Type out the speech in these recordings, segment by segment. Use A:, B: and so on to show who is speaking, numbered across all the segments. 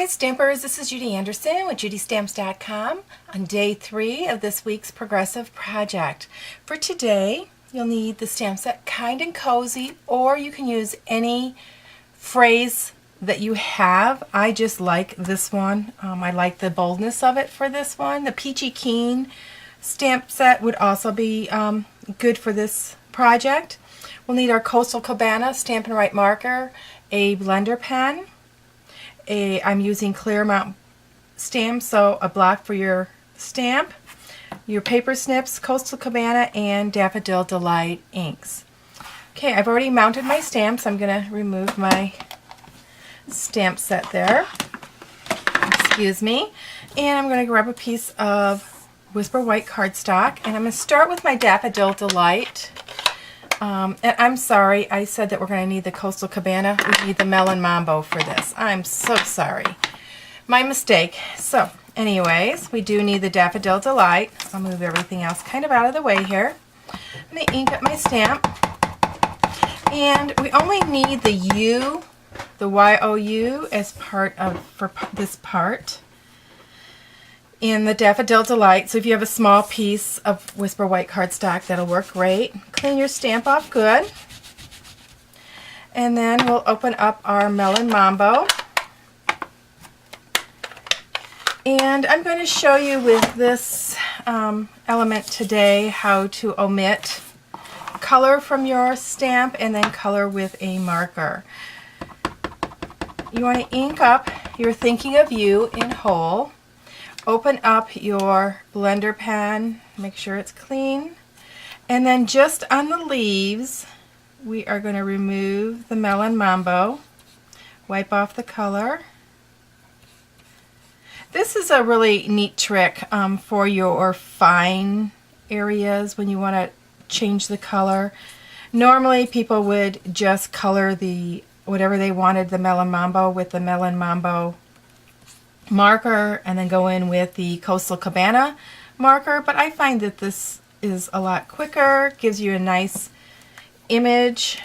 A: Hi Stampers, this is Judi Anderson with JudyStamps.com on day 3 of this week's Progressive Project. For today, you'll need the stamp set Kind and Cozy, or you can use any phrase that you have. I just like this one. I like the boldness of it for this one. The Peachy Keen stamp set would also be good for this project. We'll need our Coastal Cabana Stampin' Write marker, a blender pen, I'm using Claremont stamps, so a block for your stamp, your paper snips, Coastal Cabana, and Daffodil Delight inks. Okay, I've already mounted my stamps. I'm going to remove my stamp set there. Excuse me. And I'm going to grab a piece of Whisper White cardstock, and I'm going to start with my Daffodil Delight. And I'm sorry, I said that we're going to need the Coastal Cabana. We need the Melon Mambo for this. I'm so sorry. My mistake. So, anyways, we do need the Daffodil Delight. I'll move everything else kind of out of the way here. I'm going to ink up my stamp. And we only need the U, the Y-O-U, as part of, for this part in the Daffodil Delight. So if you have a small piece of Whisper White cardstock, that'll work great. Clean your stamp off good. And then we'll open up our Melon Mambo. And I'm going to show you with this element today how to omit color from your stamp and then color with a marker. You want to ink up your Thinking of You in whole. Open up your blender pen, make sure it's clean, and then just on the leaves we are going to remove the Melon Mambo, wipe off the color. This is a really neat trick for your fine areas when you want to change the color. Normally people would just color the whatever they wanted the Melon Mambo with the Melon Mambo marker and then go in with the Coastal Cabana marker, but I find that this is a lot quicker, gives you a nice image.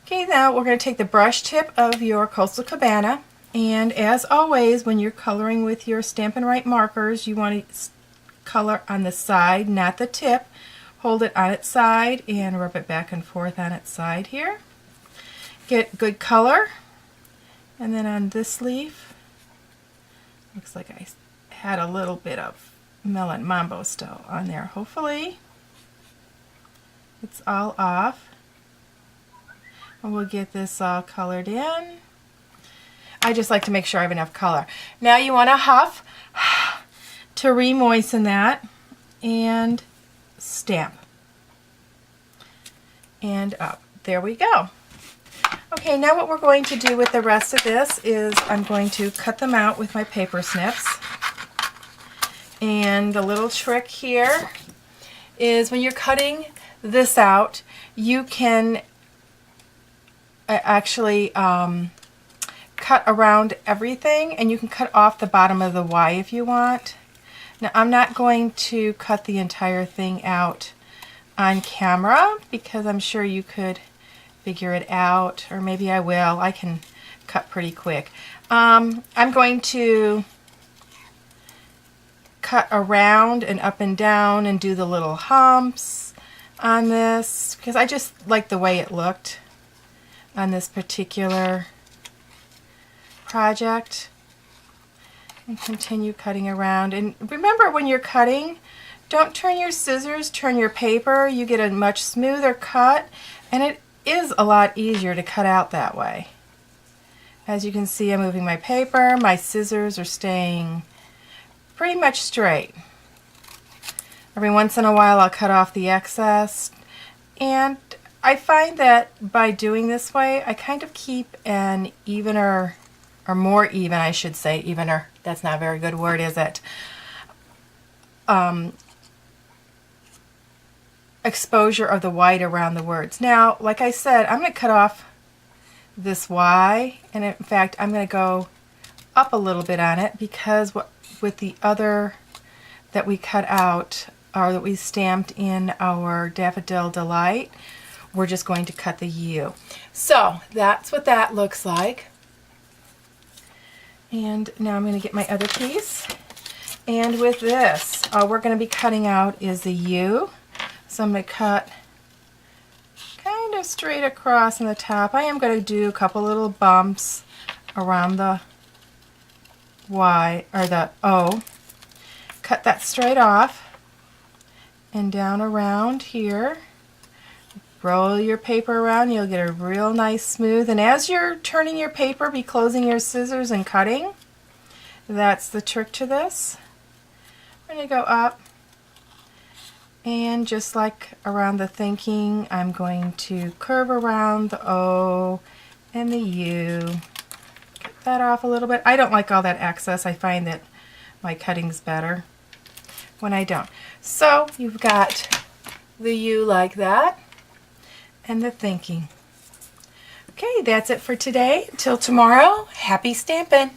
A: Okay, now we're going to take the brush tip of your Coastal Cabana, and as always when you're coloring with your Stampin' Write markers, you want to color on the side, not the tip. Hold it on its side and rub it back and forth on its side here. Get good color, and then on this leaf, looks like I had a little bit of Melon Mambo still on there. Hopefully it's all off. And we'll get this all colored in. I just like to make sure I have enough color. Now you want to huff to re-moisten that and stamp. And up. There we go. Okay, now what we're going to do with the rest of this is I'm going to cut them out with my paper snips. And the little trick here is when you're cutting this out, you can actually cut around everything, and you can cut off the bottom of the Y if you want. Now I'm not going to cut the entire thing out on camera because I'm sure you could figure it out, or maybe I will. I can cut pretty quick. I'm going to cut around and up and down and do the little humps on this because I just like the way it looked on this particular project. And continue cutting around. And remember, when you're cutting, don't turn your scissors, turn your paper. You get a much smoother cut, and it is a lot easier to cut out that way. As you can see, I'm moving my paper. My scissors are staying pretty much straight. Every once in a while I'll cut off the excess, and I find that by doing this way I kind of keep an evener, or more even I should say, evener, that's not a very good word, is it? Exposure of the white around the words. Now, like I said, I'm going to cut off this Y, and in fact I'm going to go up a little bit on it because with the other that we cut out, or that we stamped in our Daffodil Delight, we're just going to cut the U. So that's what that looks like. And now I'm going to get my other piece. And with this, all we're going to be cutting out is the U. So I'm going to cut kind of straight across on the top. I am going to do a couple little bumps around the Y, or the O. Cut that straight off and down around here. Roll your paper around, you'll get a real nice smooth. And as you're turning your paper, be closing your scissors and cutting. That's the trick to this. I'm going to go up, and just like around the thinking, I'm going to curve around the O and the U. Cut that off a little bit. I don't like all that excess. I find that my cutting's better when I don't. So you've got the U like that, and the thinking. Okay, that's it for today. Until tomorrow, happy stamping!